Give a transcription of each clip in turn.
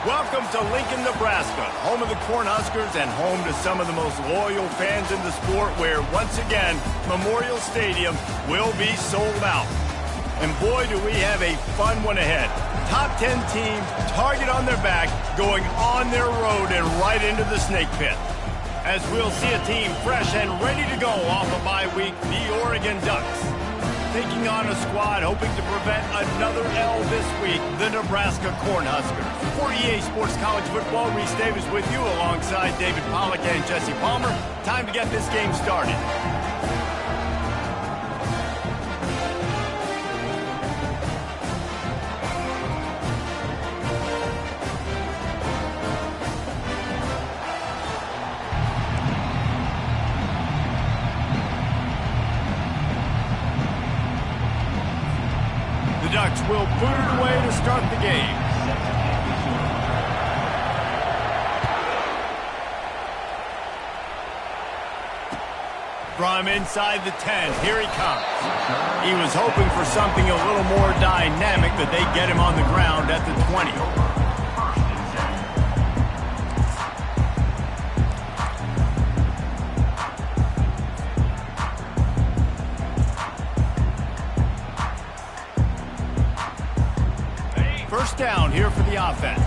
Welcome to Lincoln, Nebraska, home of the Cornhuskers and home to some of the most loyal fans in the sport where, once again, Memorial Stadium will be sold out. And boy, do we have a fun one ahead. Top 10 team, target on their back, going on their road and right into the snake pit. As we'll see a team fresh and ready to go off a bye week, the Oregon Ducks. Taking on a squad hoping to prevent another L this week, the Nebraska Cornhuskers. For EA Sports College Football, Reese Davis with you alongside David Pollack and Jesse Palmer. Time to get this game started. The Ducks will boot it away to start the game. From inside the 10, here he comes. He was hoping for something a little more dynamic, but they get him on the ground at the 20. First down here for the offense.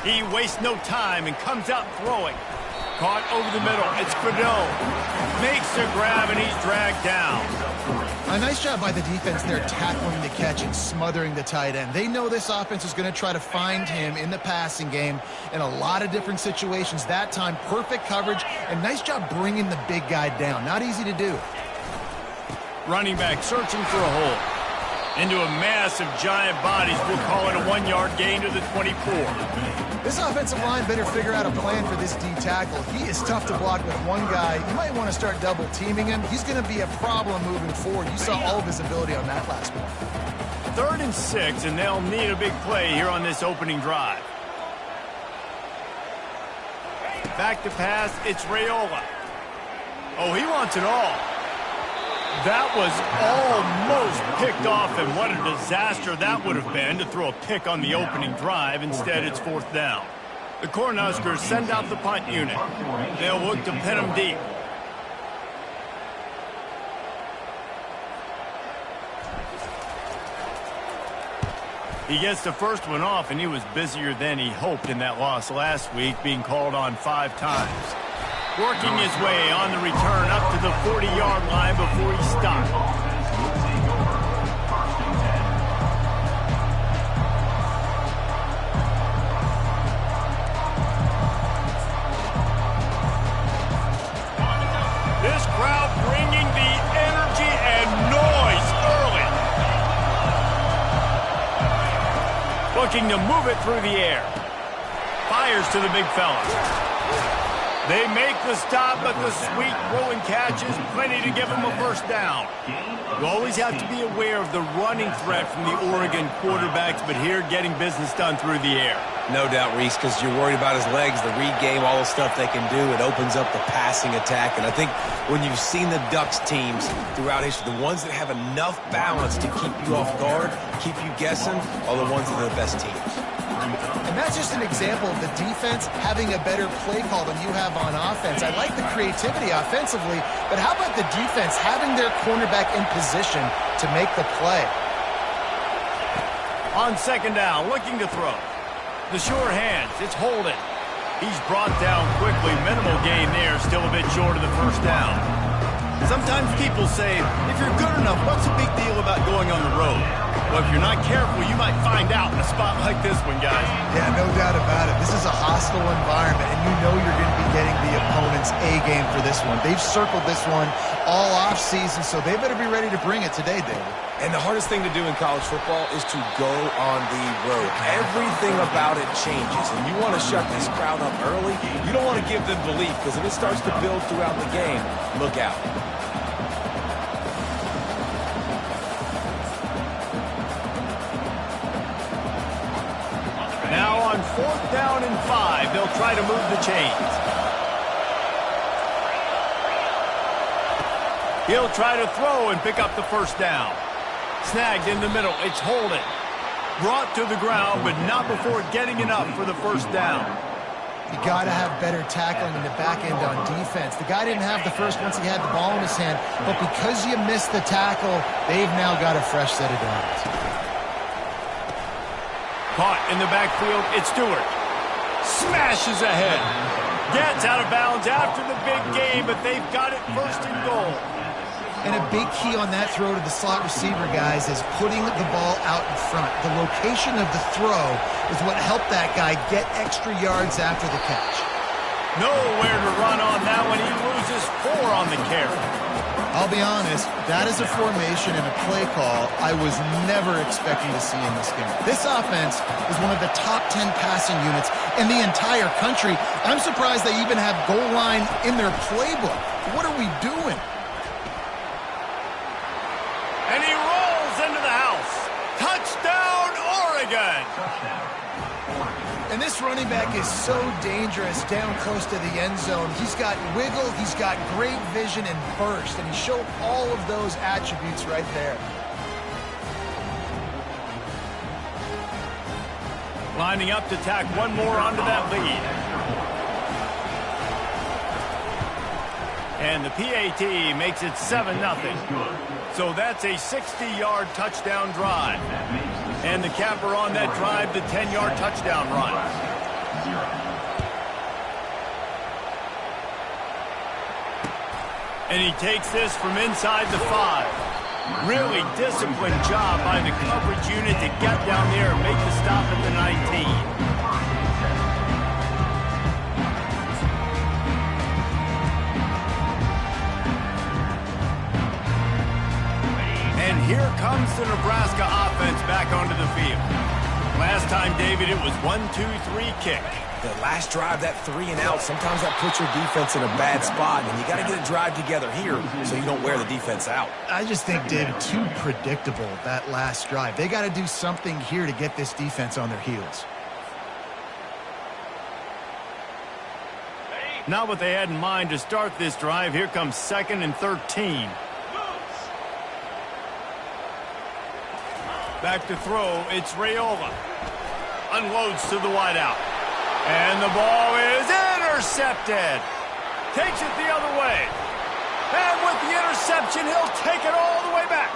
He wastes no time and comes out throwing. Caught over the middle. It's Crado. Makes the grab and he's dragged down. A nice job by the defense there tackling the catch and smothering the tight end. They know this offense is going to try to find him in the passing game in a lot of different situations. That time, perfect coverage and nice job bringing the big guy down. Not easy to do. Running back searching for a hole. Into a mass of giant bodies. We'll call it a 1-yard gain to the 24. This offensive line better figure out a plan for this D tackle. He is tough to block with one guy. You might want to start double teaming him. He's going to be a problem moving forward. You saw all of his ability on that last one. 3rd and 6, and they'll need a big play here on this opening drive. Back to pass, it's Raiola. Oh, he wants it all. That was almost picked off, and what a disaster that would have been to throw a pick on the opening drive. Instead, it's 4th down. The Cornhuskers send out the punt unit. They'll look to pin them deep. He gets the first one off, and he was busier than he hoped in that loss last week, being called on 5 times. Working his way on the return up to the 40-yard line before he stopped. This crowd bringing the energy and noise early. Looking to move it through the air. Fires to the big fella. They make the stop, but the sweet rolling catch is plenty to give them a first down. You always have to be aware of the running threat from the Oregon quarterbacks, but here getting business done through the air. No doubt, Reese, because you're worried about his legs, the read game, all the stuff they can do. It opens up the passing attack. And I think when you've seen the Ducks teams throughout history, the ones that have enough balance to keep you off guard, keep you guessing, are the ones that are the best teams. And that's just an example of the defense having a better play call than you have on offense. I like the creativity offensively, but how about the defense having their cornerback in position to make the play? On 2nd down, looking to throw. The sure hands, it's Holden. He's brought down quickly. Minimal gain there, still a bit short of the first down. Sometimes people say, if you're good enough, what's the big deal about going on the road? Well, if you're not careful, you might find out in a spot like this one, guys. Yeah, no doubt about it. This is a hostile environment, and you know you're going to be getting the opponent's A game for this one. They've circled this one all offseason, so they better be ready to bring it today, David. And the hardest thing to do in college football is to go on the road. Everything about it changes, and you want to shut this crowd up early. You don't want to give them belief, because if it starts to build throughout the game, look out. Now on 4th down and 5, they'll try to move the chains. He'll try to throw and pick up the first down. Snagged in the middle. It's holding. Brought to the ground, but not before getting enough for the first down. You got to have better tackling in the back end on defense. The guy didn't have the first once he had the ball in his hand, but because you missed the tackle, they've now got a fresh set of downs. Caught in the backfield, it's Stewart. Smashes ahead. Gets out of bounds after the big game, but they've got it first and goal. And a big key on that throw to the slot receiver, guys, is putting the ball out in front. The location of the throw is what helped that guy get extra yards after the catch. Nowhere to run on that one. He loses 4 on the carry. I'll be honest, that is a formation and a play call I was never expecting to see in this game. This offense is one of the top 10 passing units in the entire country. I'm surprised they even have goal line in their playbook. What are we doing? And he rolls into the house. Touchdown, Oregon! And this running back is so dangerous down close to the end zone. He's got wiggle, he's got great vision and burst, and he showed all of those attributes right there. Lining up to tack one more onto that lead. And the PAT makes it 7-0. So that's a 60-yard touchdown drive. And the capper on that drive, the 10-yard touchdown run. And he takes this from inside the 5. Really disciplined job by the coverage unit to get down there and make the stop at the 19. And here comes the Nebraska offense back onto the field. Last time, David, it was 1-2-3 kick. The last drive, that 3 and out, sometimes that puts your defense in a bad spot, and you got to get a drive together here so you don't wear the defense out. I just think, David, too predictable, that last drive. They got to do something here to get this defense on their heels. Not what they had in mind to start this drive. Here comes 2nd and 13. Back to throw, it's Raiola. Unloads to the wideout. And the ball is intercepted. Takes it the other way. And with the interception, he'll take it all the way back.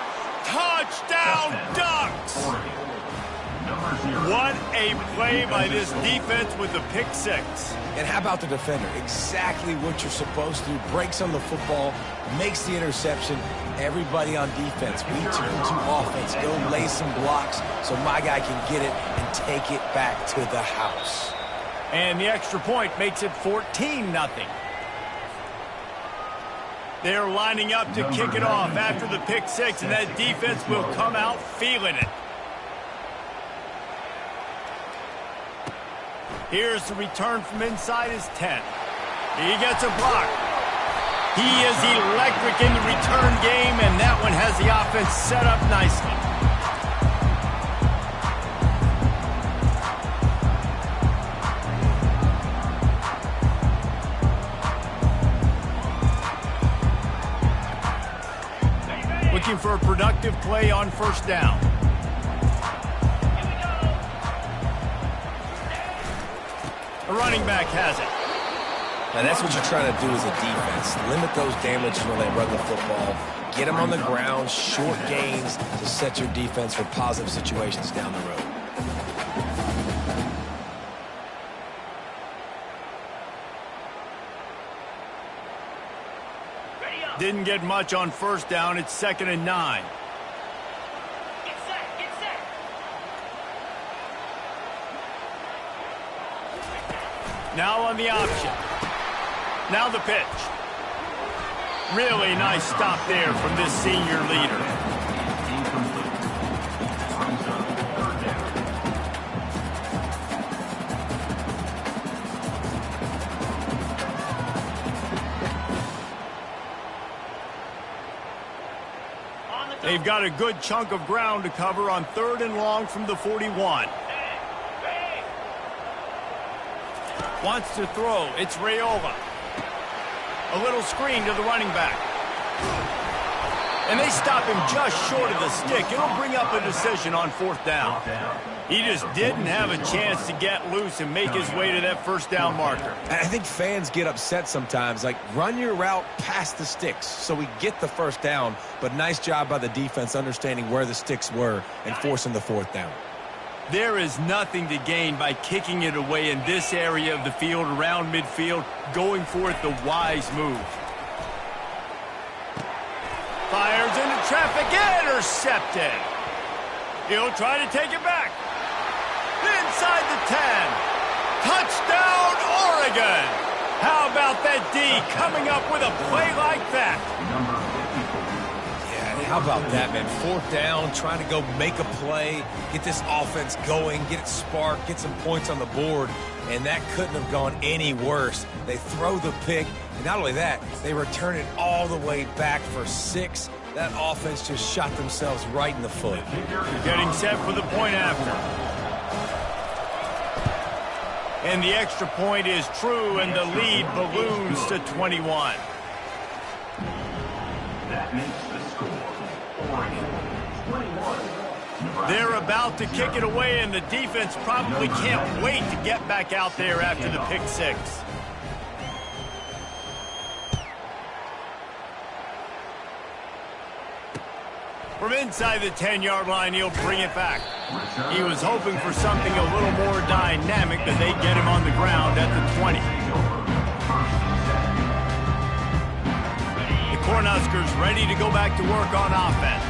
Touchdown, Ducks! What a play by this defense with the pick 6. And how about the defender? Exactly what you're supposed to do. Breaks on the football, makes the interception. Everybody on defense, we turn to offense. Go lay some blocks so my guy can get it and take it back to the house. And the extra point makes it 14-0. They're lining up to kick it off after the pick 6, and that defense will come out feeling it. Here's the return from inside his 10. He gets a block. He is electric in the return game, and that one has the offense set up nicely. Looking for a productive play on first down. The running back has it. Now that's what you're trying to do as a defense. Limit those damages when they run the football. Get them on the ground, short gains to set your defense for positive situations down the road. Didn't get much on first down. It's 2nd and 9. Get set. Now on the option. Now the pitch. Really nice stop there from this senior leader. They've got a good chunk of ground to cover on 3rd and long from the 41. Wants to throw. It's Raiola. A little screen to the running back. And they stop him just short of the stick. It'll bring up a decision on 4th down. He just didn't have a chance to get loose and make his way to that 1st down marker. I think fans get upset sometimes. Like, run your route past the sticks so we get the 1st down. But nice job by the defense understanding where the sticks were and forcing the 4th down. There is nothing to gain by kicking it away in this area of the field around midfield, going for it the wise move. Fires into traffic, intercepted. He'll try to take it back. Inside the 10. Touchdown, Oregon. How about that D coming up with a play like that? Yeah, how about that, man? 4th down, trying to go make a play, get this offense going, get it sparked, get some points on the board, and that couldn't have gone any worse. They throw the pick, and not only that, they return it all the way back for 6. That offense just shot themselves right in the foot. Getting set for the point after. And the extra point is true, and the lead balloons to 21. That makes the score Oregon 21. They're about to kick it away, and the defense probably can't wait to get back out there after the pick 6. From inside the 10-yard line, he'll bring it back. He was hoping for something a little more dynamic, but they get him on the ground at the 20. The Cornhuskers ready to go back to work on offense.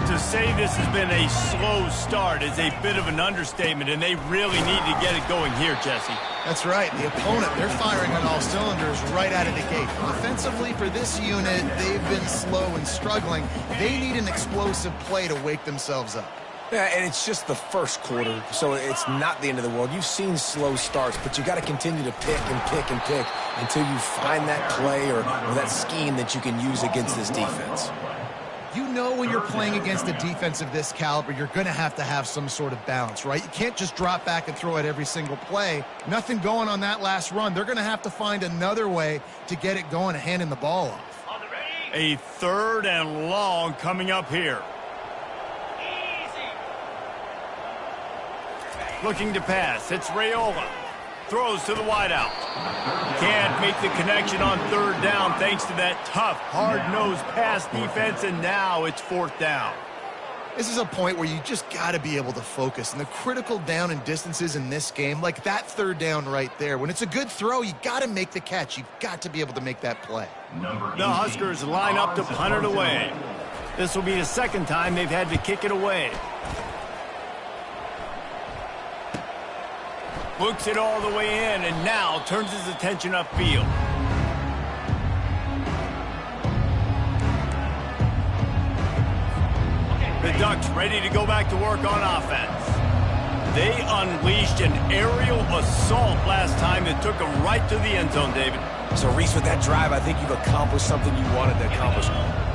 To say this has been a slow start is a bit of an understatement, and they really need to get it going here, Jesse. That's right. The opponent, they're firing on all cylinders right out of the gate. Offensively, for this unit, they've been slow and struggling. They need an explosive play to wake themselves up. Yeah, and it's just the 1st quarter, so it's not the end of the world. You've seen slow starts, but you got to continue to pick and pick and pick until you find that play or that scheme that you can use against this defense. You know when you're playing against a defense of this caliber, you're going to have some sort of balance, right? You can't just drop back and throw it every single play. Nothing going on that last run. They're going to have to find another way to get it going and handing the ball off. A 3rd and long coming up here. Looking to pass. It's Raiola. Throws to the wideout. Can't make the connection on 3rd down thanks to that tough, hard-nosed pass defense, and now it's 4th down. This is a point where you just got to be able to focus. And the critical down and distances in this game, like that 3rd down right there, when it's a good throw, you got to make the catch. You've got to be able to make that play. The Huskers line up to punt it away. This will be the 2nd time they've had to kick it away. Books it all the way in, and now turns his attention upfield. The Ducks ready to go back to work on offense. They unleashed an aerial assault last time that took them right to the end zone, David. So, Reese, with that drive, I think you've accomplished something you wanted to accomplish.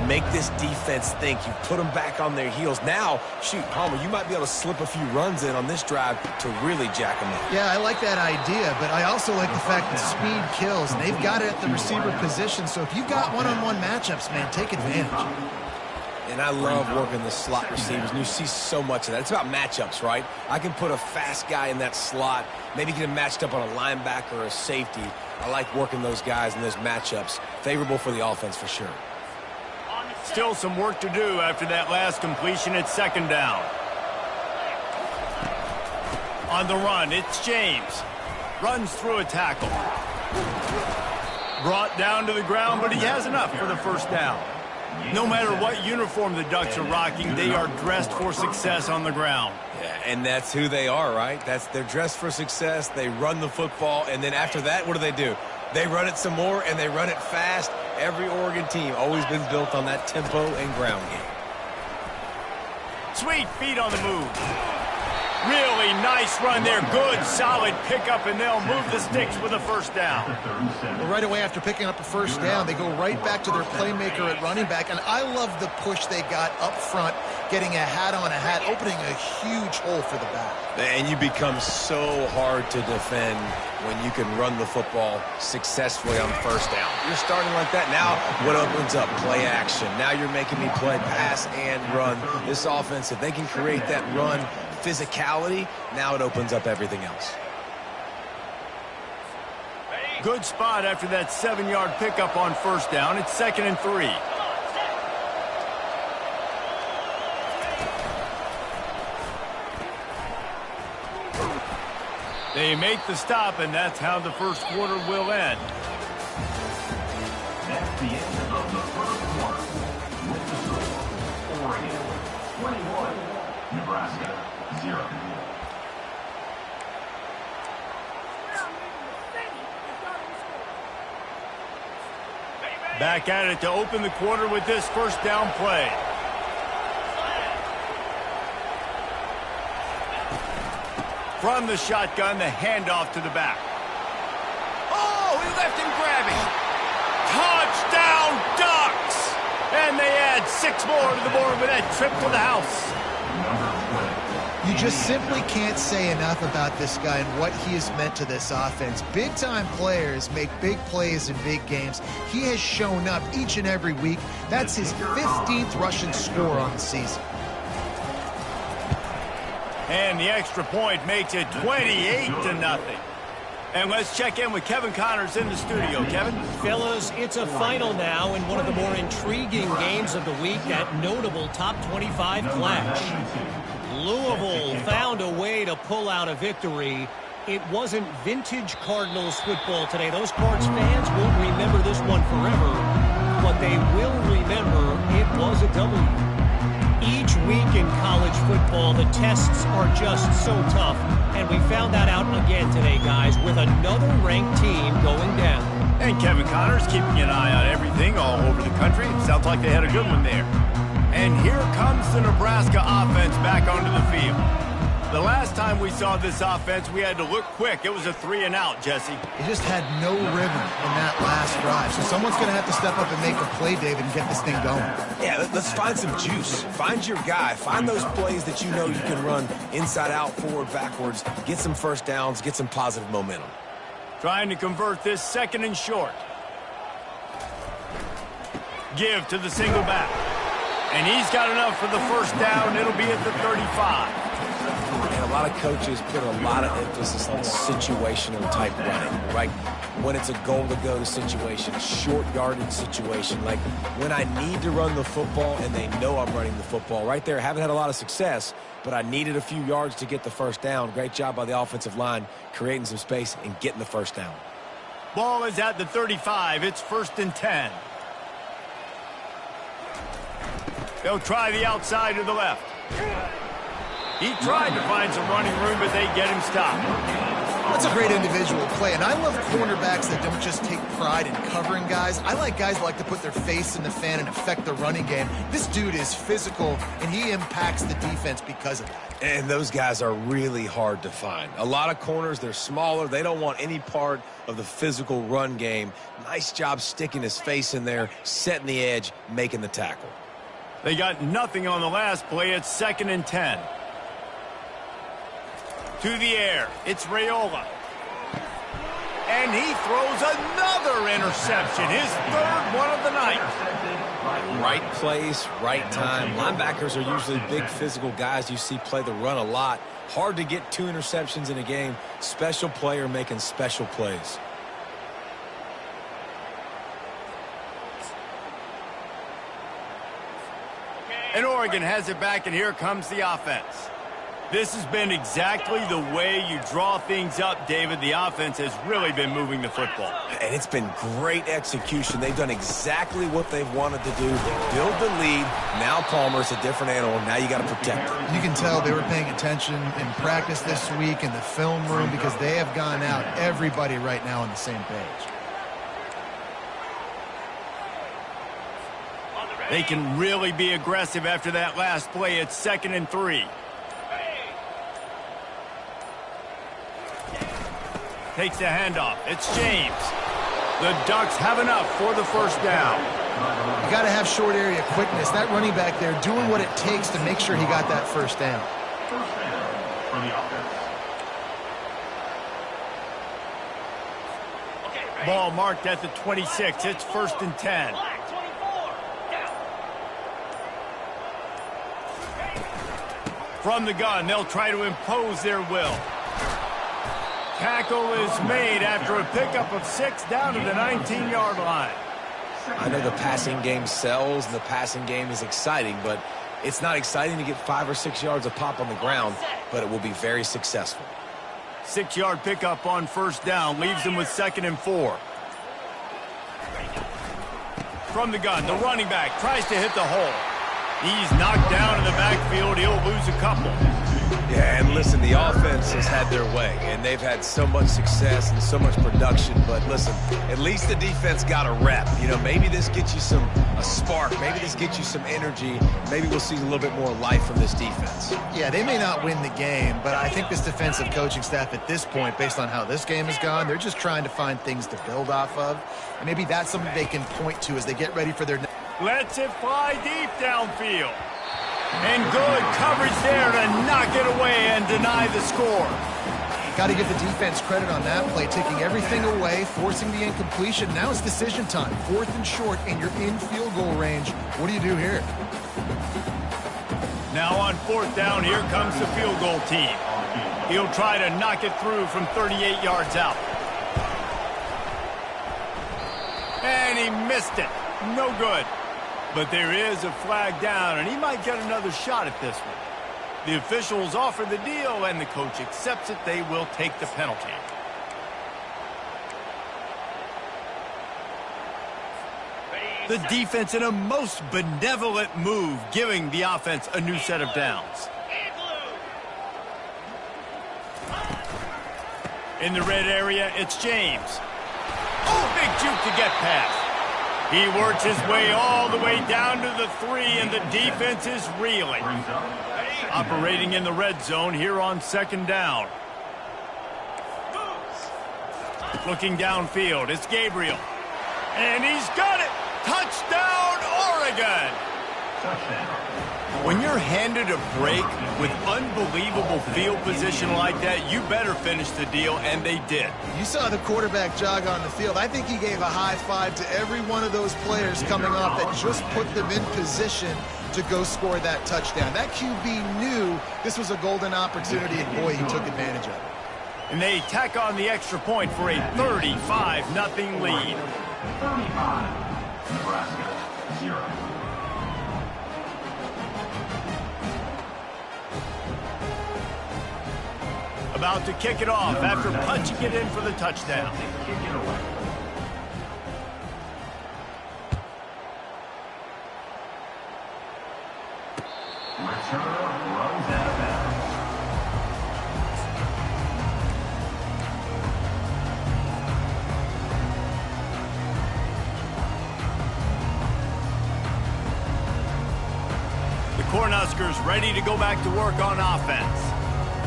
Make this defense think. You put them back on their heels. Now, shoot, Palmer, you might be able to slip a few runs in on this drive to really jack them up. Yeah, I like that idea, but I also like the fact that speed kills, and they've got it at the receiver position. So if you've got one-on-one matchups, man, take advantage. And I love working the slot receivers, and you see so much of that. It's about matchups, right? I can put a fast guy in that slot, maybe get him matched up on a linebacker or a safety. I like working those guys in those matchups. Favorable for the offense for sure. Still some work to do after that last completion at 2nd down. On the run, it's James. Runs through a tackle. Brought down to the ground, but he has enough for the 1st down. No matter what uniform the Ducks are rocking, they are dressed for success on the ground. Yeah, and that's who they are, right? They're dressed for success. They run the football, and then after that, what do? They run it some more, and they run it fast. Every Oregon team always been built on that tempo and ground game. Sweet feet on the move. Really nice run there. Good, solid pickup, and they'll move the sticks with a first down. Well, right away after picking up a first down, they go right back to their playmaker at running back, and I love the push they got up front, getting a hat on a hat, opening a huge hole for the back. And you become so hard to defend when you can run the football successfully on first down. You're starting like that. Now what opens up? Play action. Now you're making me play pass and run. This offense, if they can create that run physicality, now it opens up everything else. Good spot after that 7-yard pickup on first down. It's 2nd and 3. They make the stop, and that's how the first quarter will end. That's the end of the first quarter. With the score, Oregon 21, Nebraska 0. Back at it to open the quarter with this first down play. From the shotgun, the handoff to the back. Oh, he left him grabbing. Touchdown, Ducks! And they add 6 more to the board with that trip to the house. You just simply can't say enough about this guy and what he has meant to this offense. Big-time players make big plays in big games. He has shown up each and every week. That's his 15th rushing score on the season. And the extra point makes it 28-0. And let's check in with Kevin Connors in the studio. Kevin? Fellas, it's a final now in one of the more intriguing games of the week, that notable top 25 clash. Louisville found a way to pull out a victory. It wasn't vintage Cardinals football today. Those Cards fans won't remember this one forever, but they will remember it was a W. Each week in college football, the tests are just so tough, and we found that out again today, guys, with another ranked team going down. And Kevin Connors keeping an eye on everything all over the country. Sounds like they had a good one there. And here comes the Nebraska offense back onto the field. The last time we saw this offense, we had to look quick. It was a 3-and-out, Jesse. He just had no rhythm in that last drive. So someone's going to have to step up and make a play, David, and get this thing going. Yeah, let's find some juice. Find your guy. Find those plays that you know you can run inside out, forward, backwards. Get some first downs. Get some positive momentum. Trying to convert this 2nd and short. Give to the single back. And he's got enough for the first down. It'll be at the 35. And a lot of coaches put a lot of emphasis on situational type running, right? When it's a goal-to-go situation, short yardage situation, like when I need to run the football and they know I'm running the football. Right there, haven't had a lot of success, but I needed a few yards to get the first down. Great job by the offensive line, creating some space and getting the first down. Ball is at the 35. It's 1st and 10. They'll try the outside to the left. He tried to find some running room, but they get him stopped. That's a great individual play, and I love cornerbacks that don't just take pride in covering guys. I like guys who like to put their face in the fan and affect the running game. This dude is physical, and he impacts the defense because of that. And those guys are really hard to find. A lot of corners, they're smaller. They don't want any part of the physical run game. Nice job sticking his face in there, setting the edge, making the tackle. They got nothing on the last play. It's 2nd and 10. To the air, it's Raiola. And he throws another interception, his 3rd one of the night. Right place, right time. Linebackers are usually big physical guys you see play the run a lot. Hard to get 2 interceptions in a game. Special player making special plays. And Oregon has it back, and here comes the offense. This has been exactly the way you draw things up, David. The offense has really been moving the football. And it's been great execution. They've done exactly what they've wanted to do. Build the lead. Now Palmer's a different animal. Now you got to protect it. You can tell they were paying attention in practice this week in the film room because they have gone out, everybody right now on the same page. They can really be aggressive after that last play. It's 2nd and 3. Takes the handoff. It's James. The Ducks have enough for the first down. You got to have short area quickness. That running back there doing what it takes to make sure he got that first down. First down for the offense. Okay, ready? Ball marked at the 26. It's 1st and 10. Black, 24. Down. From the gun, they'll try to impose their will. Tackle is made after a pickup of 6 down to the 19-yard line. I know the passing game sells and the passing game is exciting, but it's not exciting to get 5 or 6 yards of pop on the ground, but it will be very successful. 6-yard pickup on 1st down leaves them with 2nd and 4. From the gun, the running back tries to hit the hole. He's knocked down in the backfield. He'll lose a couple. Yeah, and listen, the offense has had their way, and they've had so much success and so much production. But listen, at least the defense got a rep. You know, maybe this gets you a spark. Maybe this gets you some energy. Maybe we'll see a little bit more life from this defense. Yeah, they may not win the game, but I think this defensive coaching staff at this point, based on how this game has gone, they're just trying to find things to build off of. And maybe that's something they can point to as they get ready for their... Lets it fly deep downfield. And good coverage there to knock it away and deny the score. Got to give the defense credit on that play, taking everything away, forcing the incompletion. Now it's decision time. 4th and short, and you're in field goal range. What do you do here? Now on 4th down, here comes the field goal team. He'll try to knock it through from 38 yards out. And he missed it. No good. But there is a flag down, and he might get another shot at this one. The officials offer the deal, and the coach accepts it. They will take the penalty. The defense in a most benevolent move, giving the offense a new set of downs. In the red area, it's James. Oh, big juke to get past. He works his way all the way down to the 3, and the defense is reeling. Operating in the red zone here on 2nd down. Looking downfield, it's Gabriel. And he's got it! Touchdown, Oregon! Touchdown. When you're handed a break with unbelievable field position like that, you better finish the deal, and they did. You saw the quarterback jog on the field. I think he gave a high five to every one of those players coming off that just put them in position to go score that touchdown. That QB knew this was a golden opportunity, and boy, he took advantage of it. And they tack on the extra point for a 35-0 lead. 35. Nebraska, 0. About to kick it off after punching it in for the touchdown. Kick it away. Returner runs out of bounds. The Cornhuskers ready to go back to work on offense.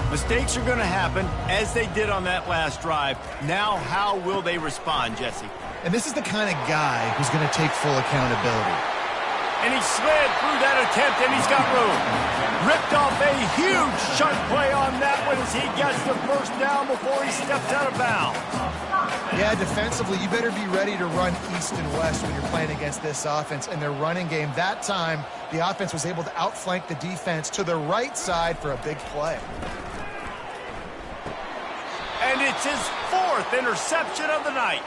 Mistakes are going to happen, as they did on that last drive. Now, how will they respond, Jesse? And this is the kind of guy who's going to take full accountability. And he slid through that attempt, and he's got room. Ripped off a huge chunk play on that one as he gets the first down before he steps out of bounds. Yeah, defensively, you better be ready to run east and west when you're playing against this offense. And their running game, that time, the offense was able to outflank the defense to the right side for a big play. And it's his 4th interception of the night.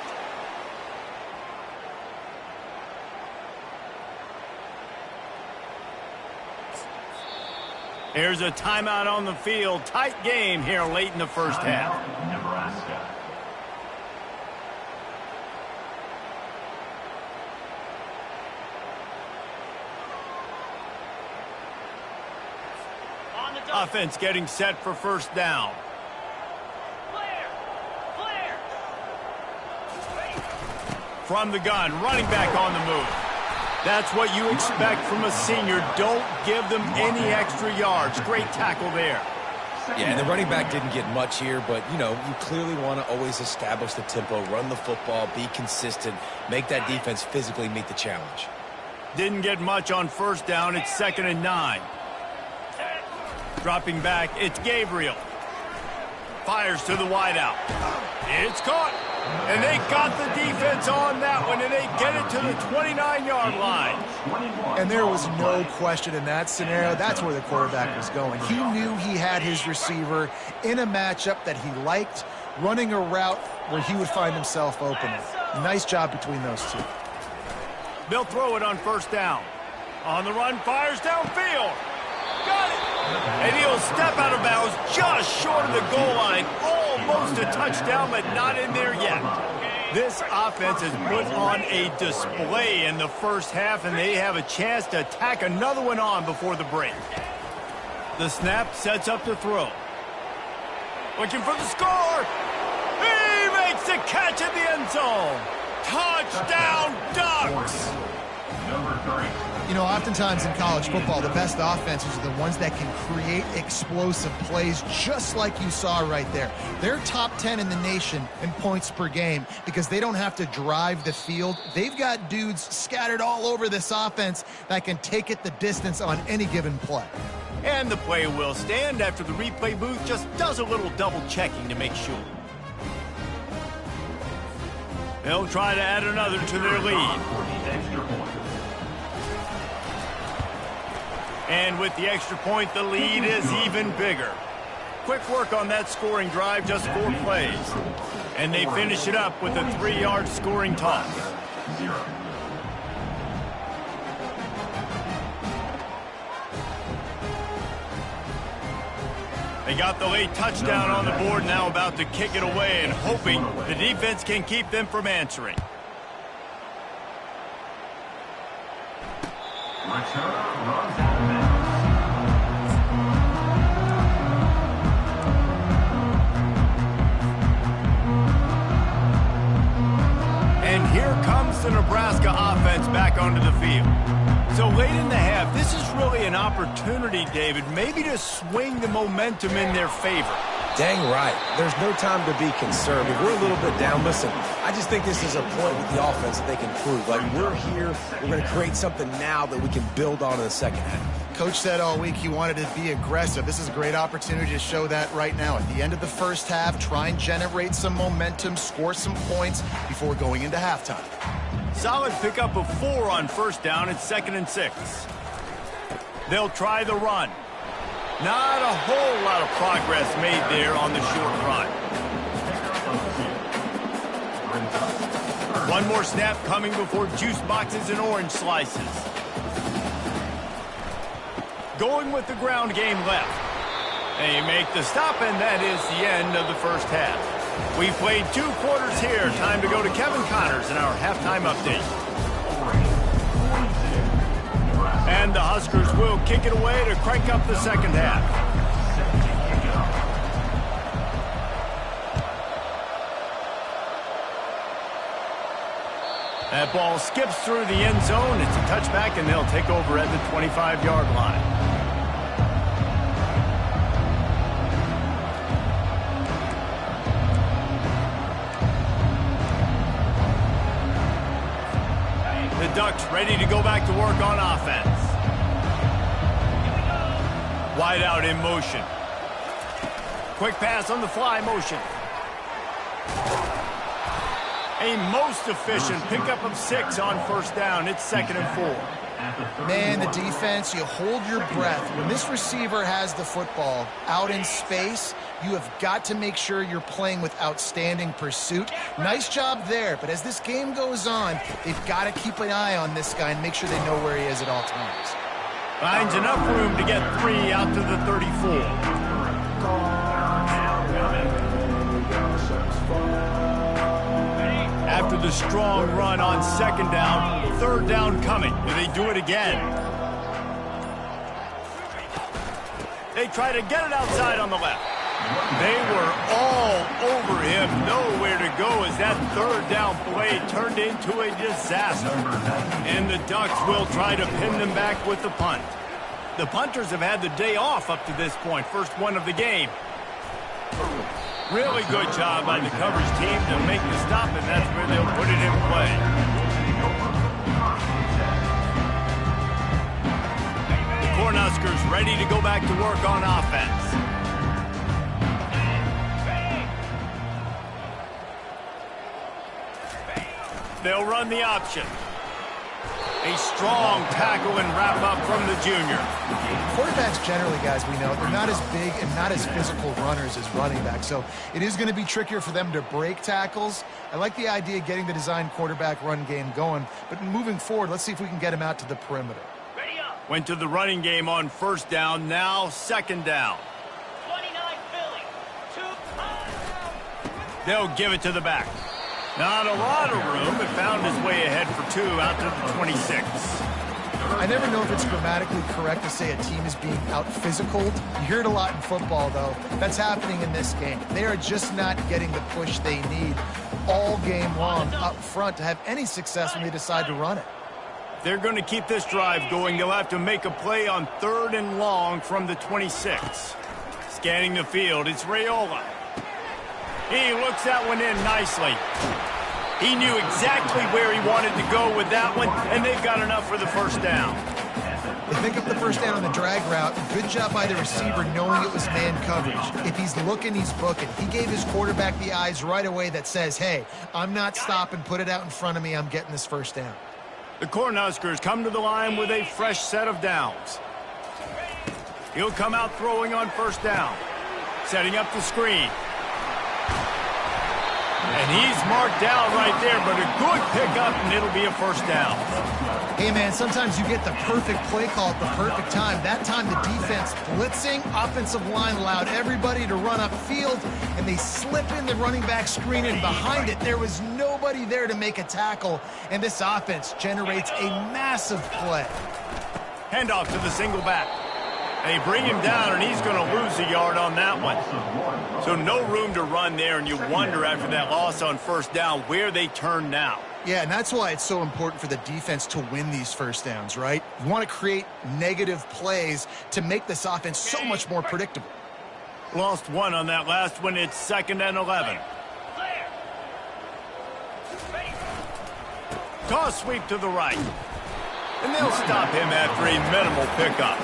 Here's a timeout on the field. Tight game here late in the first half. Nebraska. On the double. Offense getting set for first down. Clear. From the gun, running back on the move. That's what you expect from a senior. Don't give them any extra yards. Great tackle there. Yeah, and the running back didn't get much here, but, you know, you clearly want to always establish the tempo, run the football, be consistent, make that defense physically meet the challenge. Didn't get much on first down. It's 2nd and 9. Dropping back, it's Gabriel. Fires to the wideout. It's caught. And they got the defense on that one, and they get it to the 29-yard line. And there was no question in that scenario. That's where the quarterback was going. He knew he had his receiver in a matchup that he liked, running a route where he would find himself open. Nice job between those two. They'll throw it on first down. On the run, fires downfield. Got it. And he'll step out of bounds just short of the goal line. Almost a touchdown, but not in there yet. This offense has put on a display in the first half, and they have a chance to tack another one on before the break. The snap sets up to throw. Looking for the score. He makes the catch in the end zone. Touchdown, Ducks! Number 3. You know, oftentimes in college football, the best offenses are the ones that can create explosive plays just like you saw right there. They're top 10 in the nation in points per game because they don't have to drive the field. They've got dudes scattered all over this offense that can take it the distance on any given play. And the play will stand after the replay booth just does a little double checking to make sure. They'll try to add another to their lead. And with the extra point, the lead is even bigger. Quick work on that scoring drive, just 4 plays. And they finish it up with a 3-yard scoring toss. They got the late touchdown on the board, now about to kick it away and hoping the defense can keep them from answering. Returner runs out of bounds. And here comes the Nebraska offense back onto the field. So late in the half, this is really an opportunity, David, maybe to swing the momentum in their favor. Dang right. There's no time to be concerned. If we're a little bit down, listen, I just think this is a point with the offense that they can prove. Like, we're here, we're going to create something now that we can build on in the second half. Coach said all week he wanted to be aggressive. This is a great opportunity to show that right now. At the end of the first half, try and generate some momentum, score some points before going into halftime. Solid pickup of 4 on first down. It's 2nd and 6. They'll try the run. Not a whole lot of progress made there on the short run. One more snap coming before juice boxes and orange slices. Going with the ground game left. They make the stop, and that is the end of the first half. We've played 2 quarters here. Time to go to Kevin Connors in our halftime update. And the Huskers will kick it away to crank up the second half. That ball skips through the end zone. It's a touchback, and they'll take over at the 25-yard line. The Ducks ready to go back to work on offense. Wide out in motion. Quick pass on the fly motion. A most efficient pickup of 6 on first down. It's 2nd and 4. Man, the defense, you hold your breath. When this receiver has the football out in space, you have got to make sure you're playing with outstanding pursuit. Nice job there, but as this game goes on, they've got to keep an eye on this guy and make sure they know where he is at all times. Finds enough room to get 3 out to the 34. After the strong run on 2nd down, 3rd down coming. Do they do it again? They try to get it outside on the left. They were all over him. Nowhere to go as that 3rd down play turned into a disaster. And the Ducks will try to pin them back with the punt. The punters have had the day off up to this point. First one of the game. Really good job by the coverage team to make the stop, and that's where they'll put it in play. The Cornhuskers ready to go back to work on offense. They'll run the option. A strong tackle and wrap up from the junior. Quarterbacks generally, guys, we know, they're not as big and not as physical runners as running backs, so it is going to be trickier for them to break tackles. I like the idea of getting the design quarterback run game going, but moving forward, let's see if we can get him out to the perimeter. Went to the running game on first down, now second down. 29 Philly. 2 They'll give it to the back. Not a lot of room, but found his way ahead for 2 out to the 26. I never know if it's grammatically correct to say a team is being out-physicaled. You hear it a lot in football, though. That's happening in this game. They are just not getting the push they need all game long up front to have any success when they decide to run it. They're going to keep this drive going. They'll have to make a play on 3rd and long from the 26. Scanning the field, it's Raiola. He looks that one in nicely. He knew exactly where he wanted to go with that one, and they've got enough for the first down. They pick up the first down on the drag route. Good job by the receiver knowing it was man coverage. If he's looking, he's booking. He gave his quarterback the eyes right away that says, hey, I'm not stopping, put it out in front of me, I'm getting this first down. The Cornhuskers come to the line with a fresh set of downs. He'll come out throwing on first down. Setting up the screen. And he's marked down right there, but a good pickup, and it'll be a first down. Hey, man, sometimes you get the perfect play call at the perfect time. That time the defense blitzing, offensive line allowed everybody to run upfield, and they slip in the running back screen, and behind it there was nobody there to make a tackle, and this offense generates a massive play. Handoff to the single back. They bring him down, and he's going to lose a yard on that one. So no room to run there, and you wonder after that loss on first down where they turn now. Yeah, and that's why it's so important for the defense to win these first downs, right? You want to create negative plays to make this offense so much more predictable. Lost one on that last one. It's 2nd and 11. Toss sweep to the right. And they'll stop him after a minimal pickup.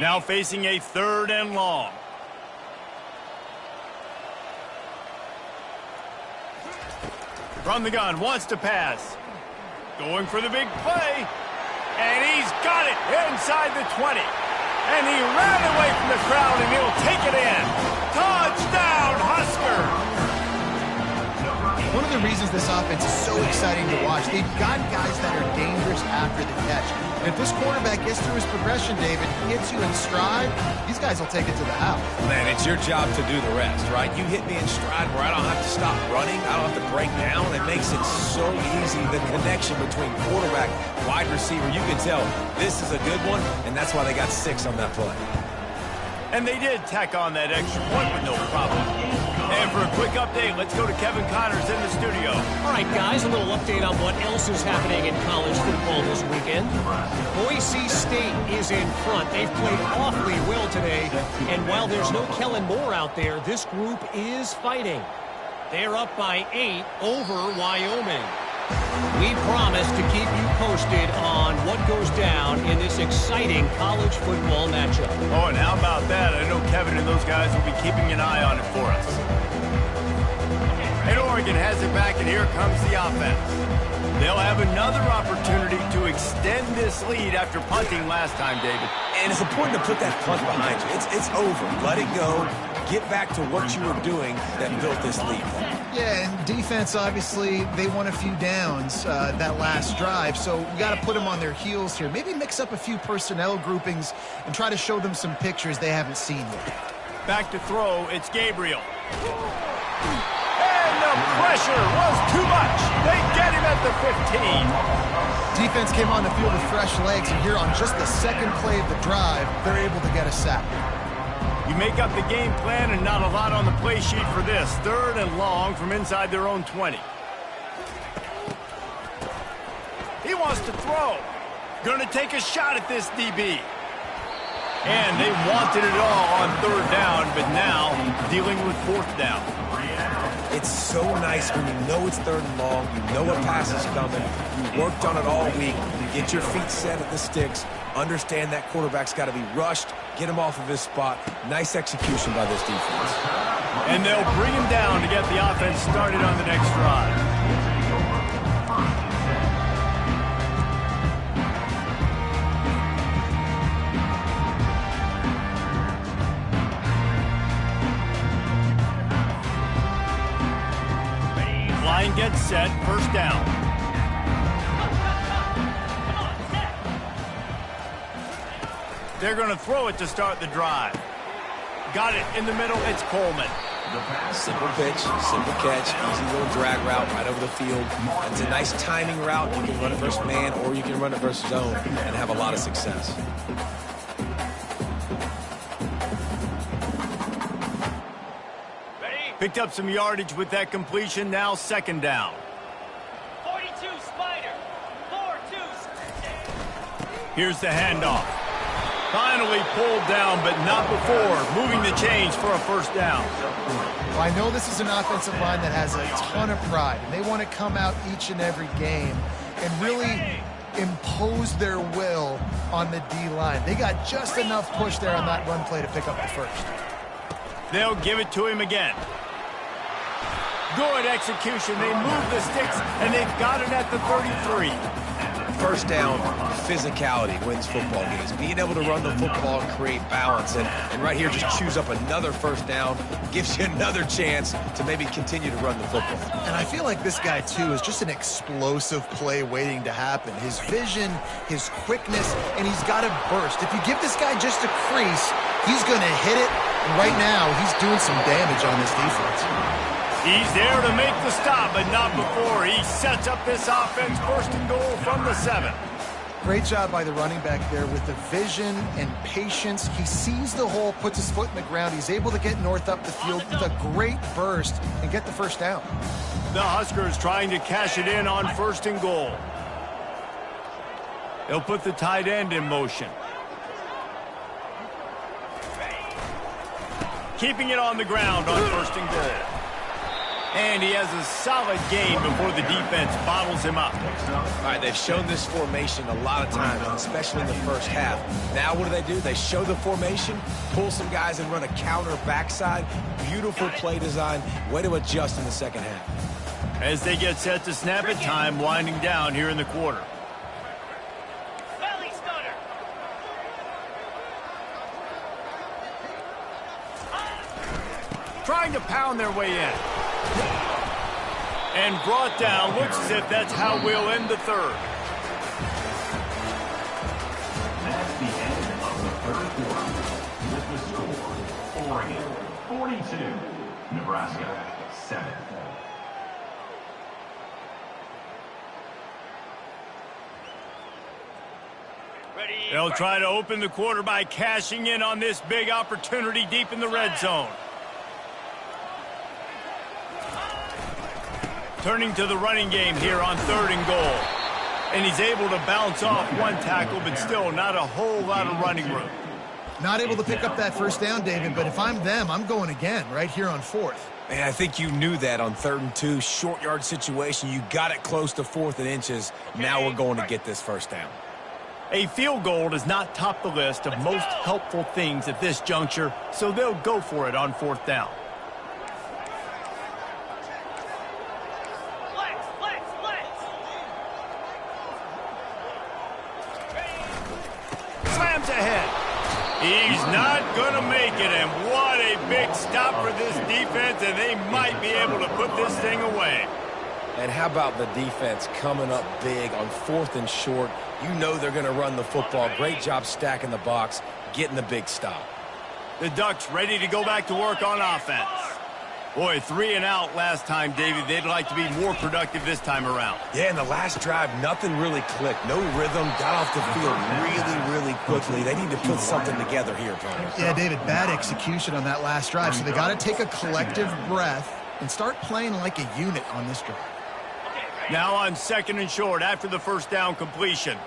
Now facing a 3rd and long. From the gun, wants to pass. Going for the big play. And he's got it inside the 20. And he ran away from the crowd, and he'll take it in. Touchdown, Huskers! One of the reasons this offense is so exciting to watch, they've got guys that are dangerous after the catch. And if this quarterback gets through his progression, David, hits you in stride, these guys will take it to the house. Man, it's your job to do the rest, right? You hit me in stride where I don't have to stop running. I don't have to break down. It makes it so easy. The connection between quarterback, wide receiver, you can tell this is a good one, and that's why they got 6 on that play. And they did tack on that extra point with no problem. And for a quick update, let's go to Kevin Connors in the studio. All right, guys, a little update on what else is happening in college football this weekend. Boise State is in front. They've played awfully well today. And while there's no Kellen Moore out there, this group is fighting. They're up by 8 over Wyoming. We promise to keep you posted on what goes down in this exciting college football matchup. Oh, and how about that? I know Kevin and those guys will be keeping an eye on it for us. And Oregon has it back, and here comes the offense. They'll have another opportunity to extend this lead after punting last time, David. And it's important to put that punt behind you. It's over. Let it go. Get back to what you were doing that built this lead. Yeah, and defense, obviously, they won a few downs that last drive, so we got to put them on their heels here. Maybe mix up a few personnel groupings and try to show them some pictures they haven't seen yet. Back to throw, it's Gabriel. And the pressure was too much. They get him at the 15. Defense came on the field with fresh legs, and here on just the second play of the drive, they're able to get a sack. You make up the game plan and not a lot on the play sheet for this. 3rd and long from inside their own 20. He wants to throw. Going to take a shot at this DB. And they wanted it all on 3rd down, but now dealing with 4th down. It's so nice when you know it's 3rd and long, you know a pass is coming, you worked on it all week, you get your feet set at the sticks, understand that quarterback's got to be rushed, get him off of his spot. Nice execution by this defense. And they'll bring him down to get the offense started on the next drive. Line gets set, 1st down. They're going to throw it to start the drive. Got it in the middle, it's Coleman. Simple pitch, simple catch, easy little drag route right over the field. It's a nice timing route. You can run it versus man or you can run it versus zone and have a lot of success. Picked up some yardage with that completion, now 2nd down. 42 Spider. 4-2. Here's the handoff. Finally pulled down, but not before. Moving the chains for a 1st down. Well, I know this is an offensive line that has a ton of pride, and they want to come out each and every game and really impose their will on the D-line. They got just enough push there on that run play to pick up the 1st. They'll give it to him again. Good execution. They move the sticks, and they've got it at the 33. 1st down, physicality wins football games. Being able to run the football and create balance. And right here, just choose up another 1st down. Gives you another chance to maybe continue to run the football. And I feel like this guy, too, is just an explosive play waiting to happen. His vision, his quickness, and he's got a burst. If you give this guy just a crease, he's going to hit it. And right now, he's doing some damage on this defense. He's there to make the stop, but not before. He sets up this offense, 1st and goal from the 7. Great job by the running back there with the vision and patience. He sees the hole, puts his foot in the ground. He's able to get north up the field with a great burst and get the 1st down. The Huskers trying to cash it in on 1st and goal. They'll put the tight end in motion. Keeping it on the ground on 1st and goal. And he has a solid gain before the defense bottles him up. All right, they've shown this formation a lot of times, especially in the 1st half. Now what do? They show the formation, pull some guys and run a counter backside. Beautiful play design. Way to adjust in the 2nd half. As they get set to snap it, time winding down here in the quarter. Belly stunner. Trying to pound their way in. And brought down. Looks as if that's how we'll end the 3rd. That's the end of the 3rd quarter. With the score, Oregon 42, Nebraska 7. They'll try to open the quarter by cashing in on this big opportunity deep in the red zone. Turning to the running game here on 3rd and goal. And he's able to bounce off one tackle, but still not a whole lot of running room. Not able to pick up that 1st down, David, but if I'm them, I'm going again right here on 4th. Man, I think you knew that on 3rd and 2, short yard situation. You got it close to 4th and inches. Now we're going to get this 1st down. A field goal does not top the list of most helpful things at this juncture, so they'll go for it on 4th down. Slams ahead. He's not going to make it, and what a big stop for this defense, and they might be able to put this thing away. And how about the defense coming up big on 4th and short? You know they're going to run the football. Great job stacking the box, getting the big stop. The Ducks ready to go back to work on offense. Boy, 3 and out last time, David. They'd like to be more productive this time around. Yeah, in the last drive, nothing really clicked. No rhythm, got off the field really quickly. They need to put something together here, Tony. Yeah, David, bad execution on that last drive, so they got to take a collective breath and start playing like a unit on this drive. Now on 2nd and short after the first down completion.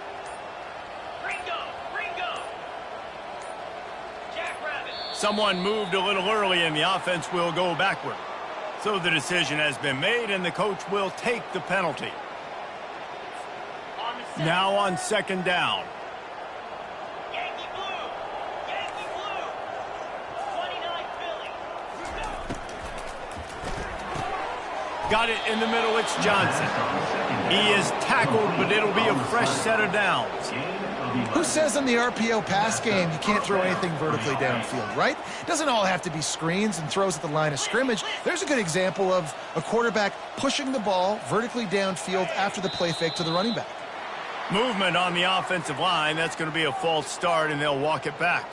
Someone moved a little early and the offense will go backward. So the decision has been made and the coach will take the penalty. Now on 2nd down. Yankee blue. Yankee blue. 29 Philly. Got it in the middle, it's Johnson. He is tackled, but it'll be a fresh set of downs. Who says in the RPO pass game you can't throw anything vertically downfield, right? It doesn't all have to be screens and throws at the line of scrimmage. There's a good example of a quarterback pushing the ball vertically downfield after the play fake to the running back. Movement on the offensive line. That's going to be a false start, and they'll walk it back.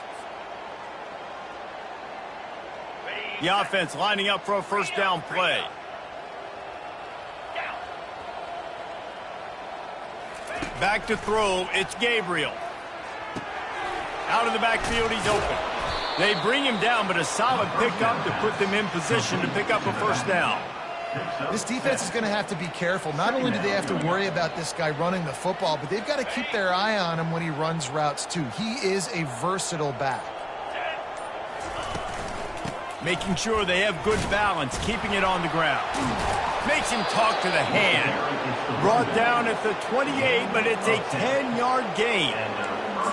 The offense lining up for a first down play. Back to throw, it's Gabriel. Out of the backfield, he's open. They bring him down, but a solid pickup to put them in position to pick up a first down. This defense is going to have to be careful. Not only do they have to worry about this guy running the football, but they've got to keep their eye on him when he runs routes too. He is a versatile back. Making sure they have good balance, keeping it on the ground. Makes him talk to the hand. Brought down at the 28, but it's a 10-yard gain.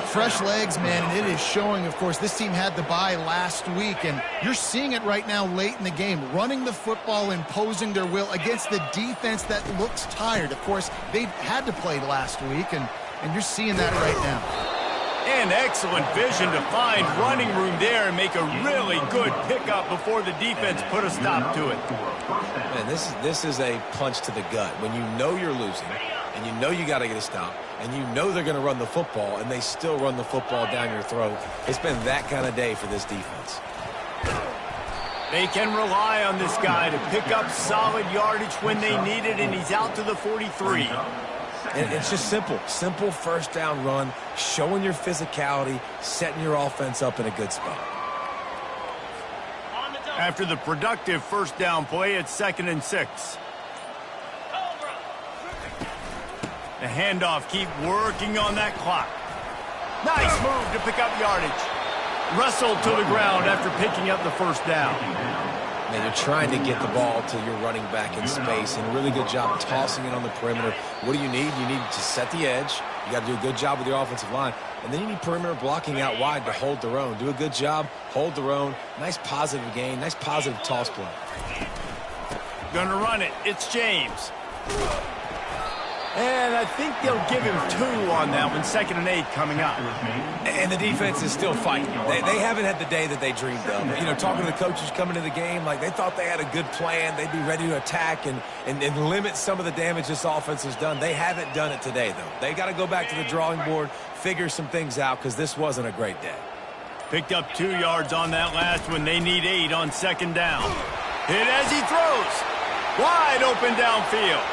Fresh legs, man, and it is showing, of course, this team had the bye last week, and you're seeing it right now late in the game, running the football, imposing their will against the defense that looks tired. Of course, they had to play last week, and you're seeing that right now. And excellent vision to find running room there and make a really good pickup before the defense put a stop to it. Man, this is a punch to the gut. When you know you're losing, and you know you got to get a stop, and you know they're going to run the football, and they still run the football down your throat. It's been that kind of day for this defense. They can rely on this guy to pick up solid yardage when they need it, and he's out to the 43. And it's just simple first down run, showing your physicality, setting your offense up in a good spot. After the productive first down play, it's 2nd and 6. The handoff, keep working on that clock. Nice move to pick up yardage. Wrestled to the ground after picking up the first down. Man, you're trying to get the ball to your running back in space, and a really good job tossing it on the perimeter. What do you need? You need to set the edge. You got to do a good job with your offensive line. And then you need perimeter blocking out wide to hold their own. Do a good job, hold their own. Nice positive gain, nice positive toss play. Gonna run it. It's James. And I think they'll give him 2 on that one. 2nd and 8 coming up. And the defense is still fighting. They haven't had the day that they dreamed of. You know, talking to the coaches coming to the game, like they thought they had a good plan. They'd be ready to attack and limit some of the damage this offense has done. They haven't done it today, though. They got to go back to the drawing board, figure some things out, because this wasn't a great day. Picked up 2 yards on that last one. They need 8 on 2nd down. Hit as he throws. Wide open downfield.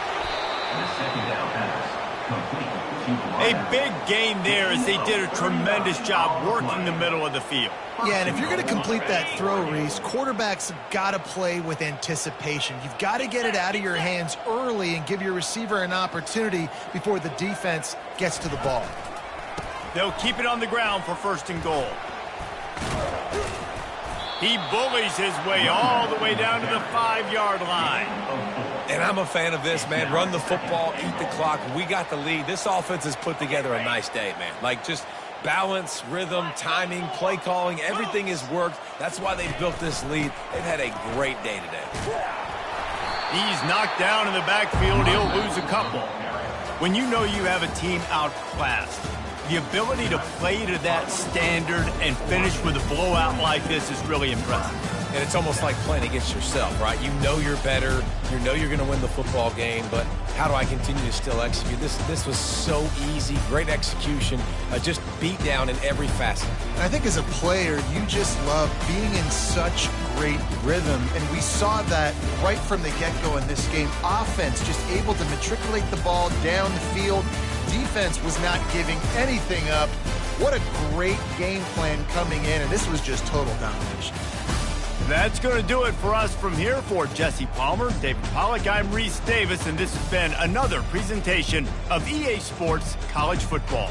A big gain there as they did a tremendous job working the middle of the field. Yeah, and if you're going to complete that throw, Reese, quarterbacks have got to play with anticipation. You've got to get it out of your hands early and give your receiver an opportunity before the defense gets to the ball. They'll keep it on the ground for 1st and goal. He bullies his way all the way down to the 5-yard line. And I'm a fan of this, man. Run the football, eat the clock. We got the lead. This offense has put together a nice day, man. Like, just balance, rhythm, timing, play calling, everything has worked. That's why they built this lead. They've had a great day today. He's knocked down in the backfield. He'll lose a couple. When you know you have a team outclassed, the ability to play to that standard and finish with a blowout like this is really impressive. And it's almost like playing against yourself, right? You know you're better. You know you're going to win the football game, but how do I continue to still execute? This was so easy. Great execution. Just beat down in every facet. And I think as a player, you just love being in such great rhythm. And we saw that right from the get-go in this game. Offense just able to matriculate the ball down the field. Defense was not giving anything up. What a great game plan coming in, and this was just total domination. That's going to do it for us from here. For Jesse Palmer, David Pollack, I'm Reese Davis, and this has been another presentation of EA Sports College Football.